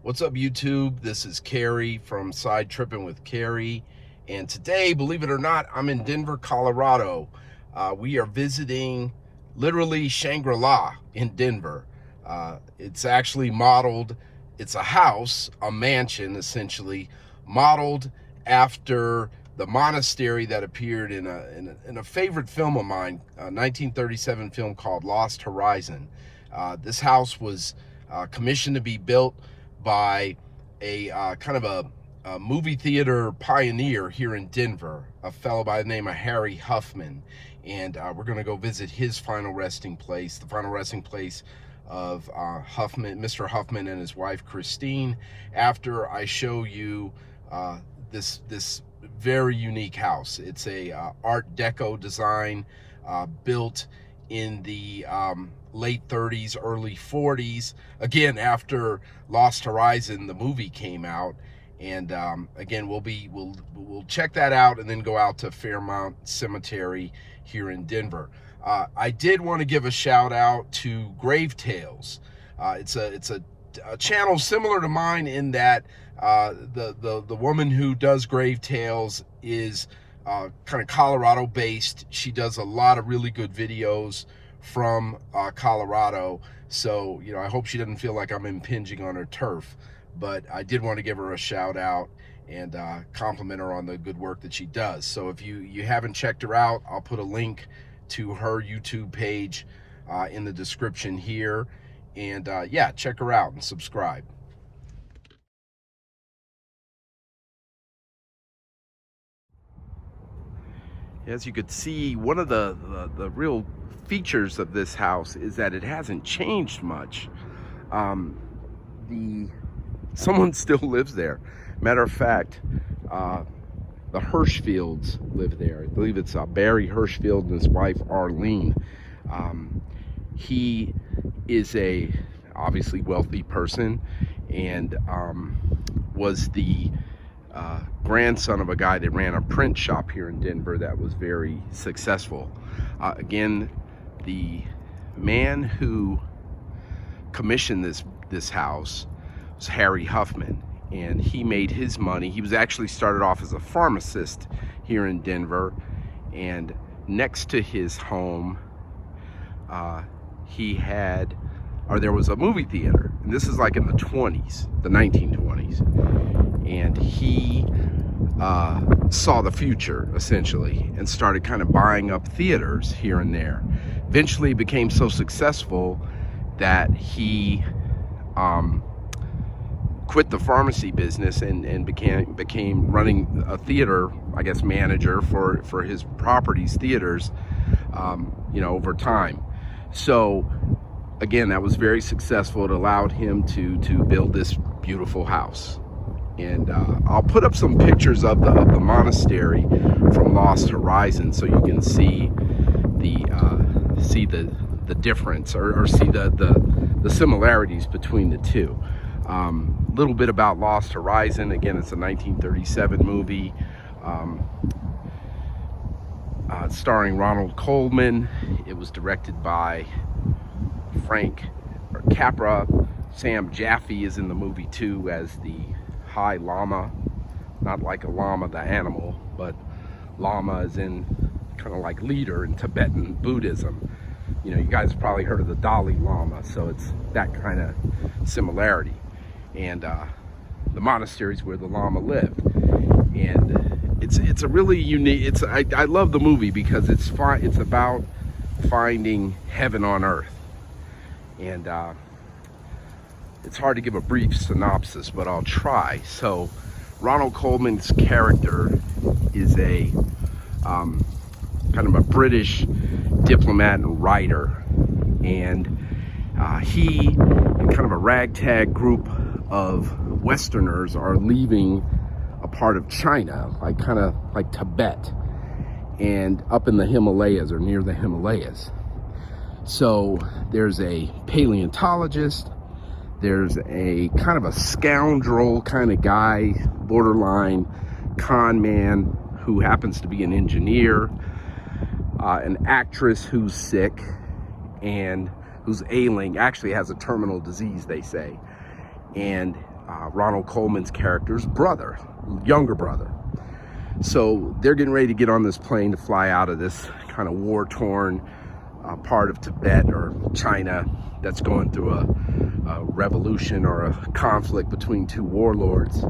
What's up, YouTube? This is Carrie from Side Tripping with Carrie, and today, believe it or not, I'm in Denver, Colorado. We are visiting literally Shangri-La in Denver. It's actually modeled, it's a house, a mansion essentially, modeled after the monastery that appeared in a favorite film of mine, a 1937 film called Lost Horizon. This house was commissioned to be built by a kind of a movie theater pioneer here in Denver, a fellow by the name of Harry Huffman. And we're going to go visit his final resting place, the final resting place of Mr. Huffman and his wife Christine, after I show you this very unique house. It's a Art Deco design, built in the late 30s, early 40s, again after Lost Horizon, the movie, came out. And again, we'll check that out and then go out to Fairmount Cemetery here in Denver. I did want to give a shout out to Grave Tales. It's a channel similar to mine in that the woman who does Grave Tales is kind of Colorado based. She does a lot of really good videos from Colorado, so I hope she doesn't feel like I'm impinging on her turf, but I did want to give her a shout out and compliment her on the good work that she does. So if you haven't checked her out, I'll put a link to her YouTube page in the description here, and yeah, check her out and subscribe. As you could see, one of the real features of this house is that it hasn't changed much. Someone still lives there. Matter of fact, the Hirschfields live there. I believe it's Barry Hirschfield and his wife Arlene. He is a obviously wealthy person, and was the grandson of a guy that ran a print shop here in Denver that was very successful. Again, the man who commissioned this house was Harry Huffman, and he made his money. He was actually started off as a pharmacist here in Denver, and next to his home there was a movie theater, and this is like in the 20s, the 1920s, and he saw the future essentially and started kind of buying up theaters here and there. Eventually became so successful that he quit the pharmacy business and became running a theater, I guess, manager for his properties, theaters, over time. So again, that was very successful. It allowed him to build this beautiful house. And I'll put up some pictures of the monastery from Lost Horizon so you can see the difference, or see the similarities between the two. Little bit about Lost Horizon. Again, it's a 1937 movie starring Ronald Colman. It was directed by Frank Capra. Sam Jaffe is in the movie too as the High Lama, not like a llama the animal, but lama as in kind of like leader in Tibetan Buddhism. You guys have probably heard of the Dalai Lama, so it's that kind of similarity. And the monasteries where the Lama lived, and it's a really unique. I love the movie because it's about finding heaven on earth, and it's hard to give a brief synopsis, but I'll try. So Ronald Colman's character is a kind of a British diplomat and writer, and he and kind of a ragtag group of Westerners are leaving a part of China, kind of like Tibet, and up in the Himalayas or near the Himalayas. So there's a paleontologist, there's a kind of a scoundrel kind of guy, borderline con man, who happens to be an engineer, an actress who's sick and who's ailing, actually has a terminal disease, they say. And Ronald Colman's character's brother, younger brother. So they're getting ready to get on this plane to fly out of this kind of war-torn part of Tibet or China that's going through a revolution or a conflict between two warlords.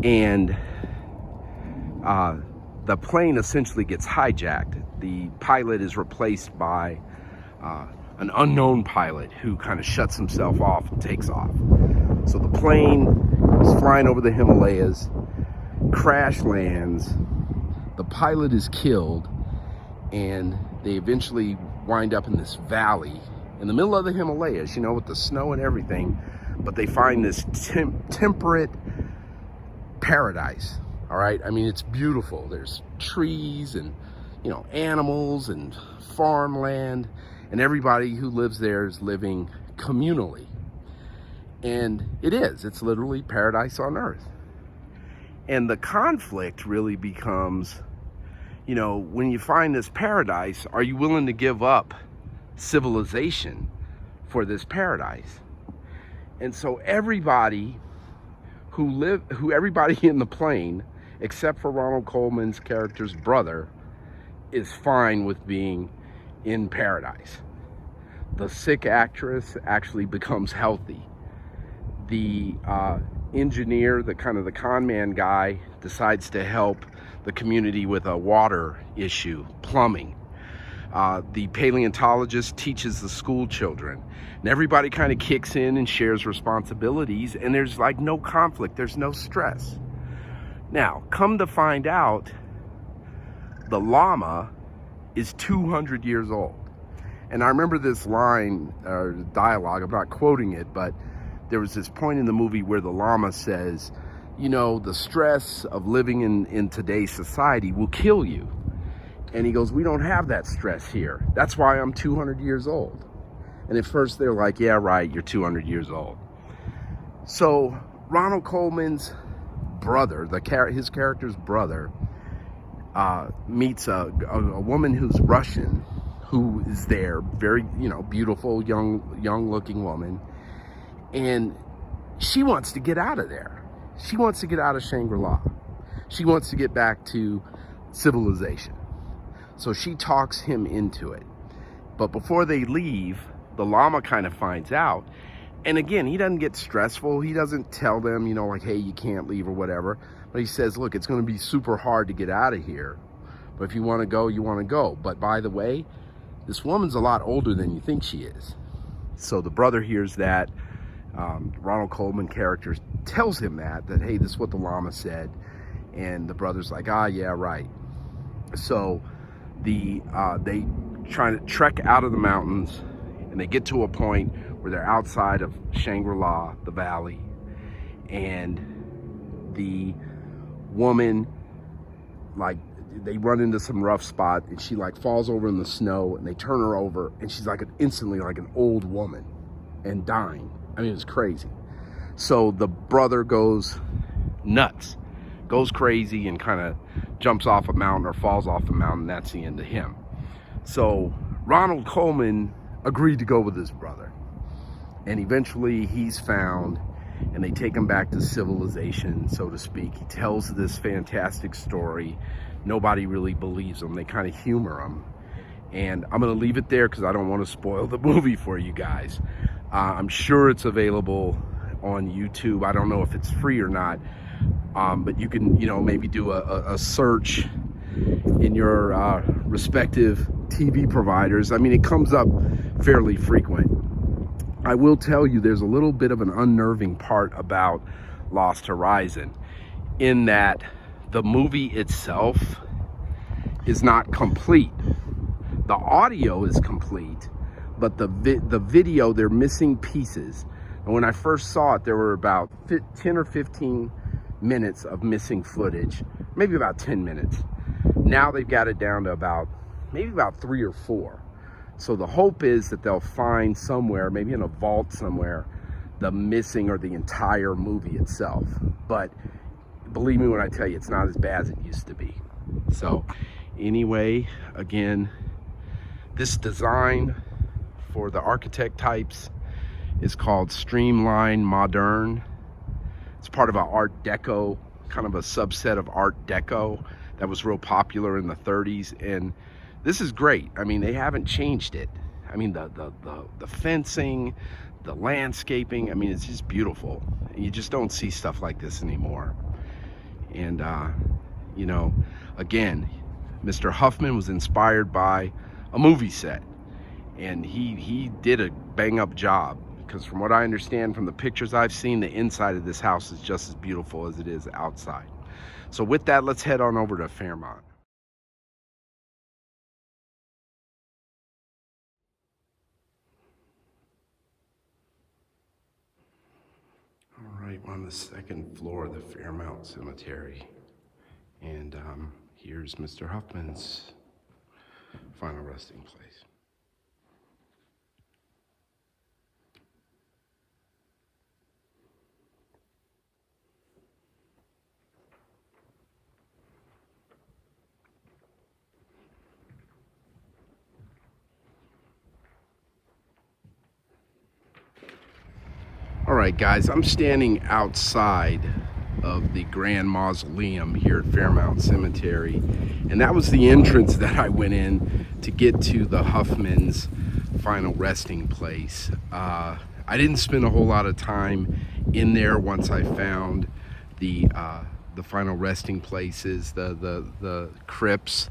And the plane essentially gets hijacked. The pilot is replaced by an unknown pilot who kind of shuts himself off and takes off. So the plane is flying over the Himalayas, crash lands, the pilot is killed, and they eventually wind up in this valley in the middle of the Himalayas, you know, with the snow and everything, but they find this temperate paradise. All right, I mean, it's beautiful. There's trees and, you know, animals and farmland, and everybody who lives there is living communally. And it's literally paradise on earth. And the conflict really becomes, you know, when you find this paradise, are you willing to give up civilization for this paradise? And so everybody everybody in the plane, except for Ronald Colman's character's brother, is fine with being in paradise. The sick actress actually becomes healthy. The engineer, the con man guy, decides to help the community with a water issue, plumbing. The paleontologist teaches the school children, and everybody kind of kicks in and shares responsibilities, and there's like no conflict, there's no stress. Now, come to find out, the llama is 200 years old. And I remember this line, or dialogue, I'm not quoting it, but there was this point in the movie where the llama says, you know, the stress of living in today's society will kill you. And he goes, we don't have that stress here. That's why I'm 200 years old. And at first they're like, yeah, right, you're 200 years old. So Ronald Colman's brother, his character's brother, meets a woman who's Russian, who is there, very, you know, beautiful, young looking woman. And she wants to get out of there. She wants to get out of Shangri-La. She wants to get back to civilization. So she talks him into it. But before they leave, the llama kind of finds out. And again, he doesn't get stressful. He doesn't tell them, you know, like, hey, you can't leave or whatever. But he says, look, it's going to be super hard to get out of here. But if you want to go, you want to go. But by the way, this woman's a lot older than you think she is. So the brother hears that. Ronald Colman character tells him that, hey, this is what the llama said. And the brother's like, ah, yeah, right. So they try to trek out of the mountains, and they get to a point where they're outside of Shangri-La, the valley, and the woman, like, they run into some rough spot, and she like falls over in the snow, and they turn her over, and she's like instantly like an old woman and dying. I mean, it's crazy. So the brother goes nuts, goes crazy, and kind of jumps off a mountain or falls off a mountain. That's the end of him. So Ronald Colman agreed to go with his brother, and eventually he's found, and they take him back to civilization, so to speak. He tells this fantastic story. Nobody really believes him. They kind of humor him. And I'm going to leave it there because I don't want to spoil the movie for you guys. I'm sure it's available on YouTube. I don't know if it's free or not. But you can, you know, maybe do a search in your respective TV providers. I mean, it comes up fairly frequent. I will tell you, there's a little bit of an unnerving part about Lost Horizon, in that the movie itself is not complete. The audio is complete, but the video, they're missing pieces. And when I first saw it, there were about 10 or 15 minutes of missing footage, maybe about 10 minutes. Now they've got it down to maybe about 3 or 4. So the hope is that they'll find somewhere, maybe in a vault somewhere, the missing or the entire movie itself. But believe me when I tell you, it's not as bad as it used to be. So anyway, again, this design for the architect types is called Streamline Moderne. It's part of an Art Deco, kind of a subset of Art Deco that was real popular in the 30s. And this is great. I mean, they haven't changed it. I mean, the fencing, the landscaping, I mean, it's just beautiful. You just don't see stuff like this anymore. And, you know, again, Mr. Huffman was inspired by a movie set. And he did a bang-up job, because from what I understand from the pictures I've seen, the inside of this house is just as beautiful as it is outside. So with that, let's head on over to Fairmount. All right, we're on the second floor of the Fairmount Cemetery. And here's Mr. Huffman's final resting place. All right, guys, I'm standing outside of the Grand Mausoleum here at Fairmount Cemetery, and that was the entrance that I went in to get to the Huffman's final resting place. I didn't spend a whole lot of time in there once I found the final resting places, the crypts,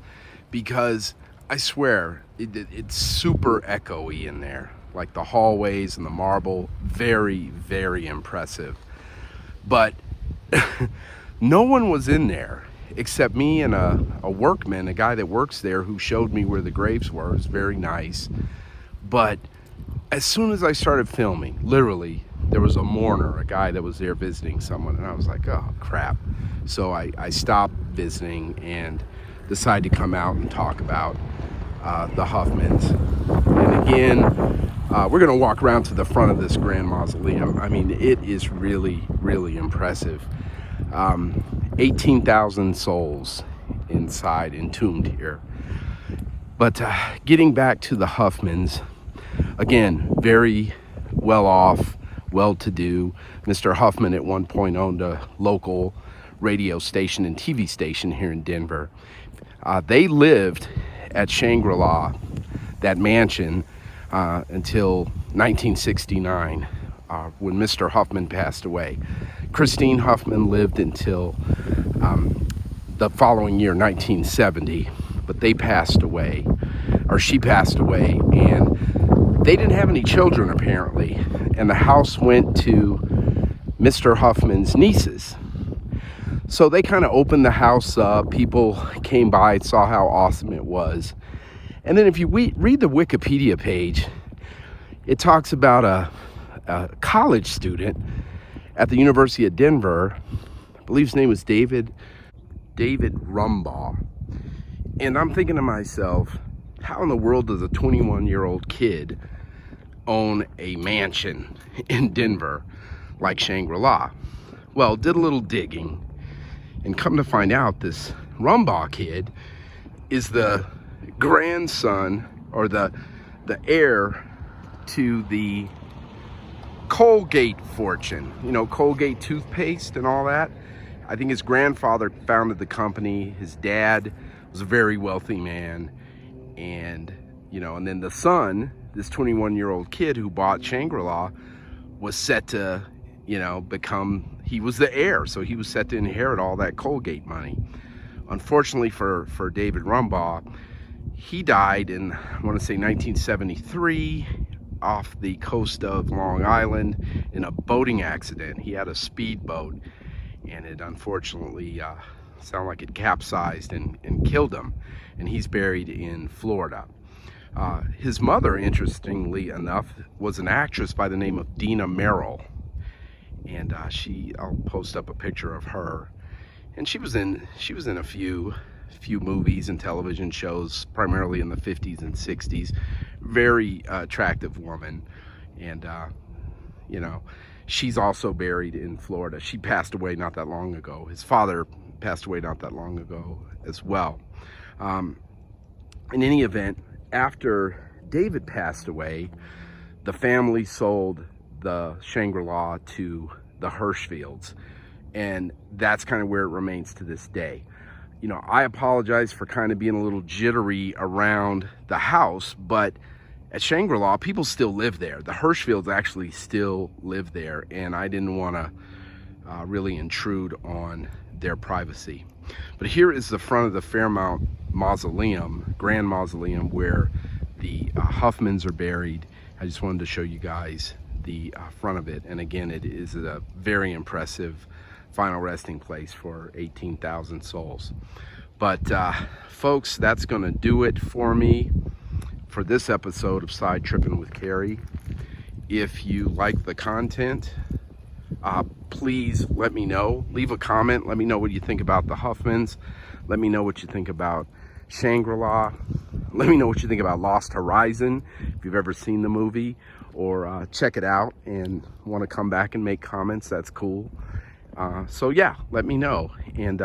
because I swear it's super echoey in there. Like the hallways and the marble, very, very impressive. But no one was in there except me and a workman, a guy that works there, who showed me where the graves were. It was very nice. But as soon as I started filming, literally, there was a mourner, a guy that was there visiting someone, and I was like, oh crap. So I stopped visiting and decided to come out and talk about the Huffmans. And again, we're gonna walk around to the front of this Grand Mausoleum. I mean, it is really, really impressive. 18,000 souls inside, entombed here. But getting back to the Huffmans, again, very well off, well-to-do. Mr. Huffman at one point owned a local radio station and TV station here in Denver. They lived at Shangri-La, that mansion, until 1969, when Mr. Huffman passed away. Christine Huffman lived until the following year, 1970, but they passed away, or she passed away, and they didn't have any children apparently, and the house went to Mr. Huffman's nieces. So they kind of opened the house up. People came by, saw how awesome it was. And then if you read the Wikipedia page, it talks about a college student at the University of Denver. I believe his name was David Rumbaugh. And I'm thinking to myself, how in the world does a 21-year-old kid own a mansion in Denver like Shangri-La? Well, did a little digging, and come to find out, this Rumbaugh kid is the grandson, or the heir to the Colgate fortune. You know, Colgate toothpaste and all that. I think his grandfather founded the company. His dad was a very wealthy man. And, you know, and then the son, this 21-year-old kid who bought Shangri-La, was set to, you know, he was the heir. So he was set to inherit all that Colgate money. Unfortunately for David Rumbaugh, he died in, I want to say 1973, off the coast of Long Island in a boating accident. He had a speedboat, and it unfortunately sounded like it capsized and killed him, and he's buried in Florida. His mother, interestingly enough, was an actress by the name of Dina Merrill, and I'll post up a picture of her, and she was in a few movies and television shows, primarily in the 50s and 60s. Very attractive woman, and you know, she's also buried in Florida. She passed away not that long ago. His father passed away not that long ago as well. In any event, after David passed away, the family sold the Shangri-La to the Hirschfields. And that's kind of where it remains to this day. You know, I apologize for kind of being a little jittery around the house, but at Shangri-La, people still live there. The Hirschfields actually still live there, and I didn't want to really intrude on their privacy. But here is the front of the Fairmount Mausoleum, Grand Mausoleum, where the Huffmans are buried. I just wanted to show you guys the front of it. And again, it is a very impressive final resting place for 18,000 souls. But folks, that's gonna do it for me for this episode of Side Tripping with Carrie. If you like the content, please let me know. Leave a comment. Let me know what you think about the Huffmans. Let me know what you think about Shangri-La. Let me know what you think about Lost Horizon, if you've ever seen the movie, or check it out and want to come back and make comments. That's cool. So yeah, let me know. And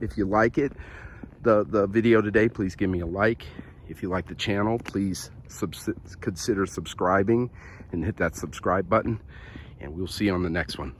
if you like it, the video today, please give me a like. If you like the channel, please consider subscribing and hit that subscribe button. And we'll see you on the next one.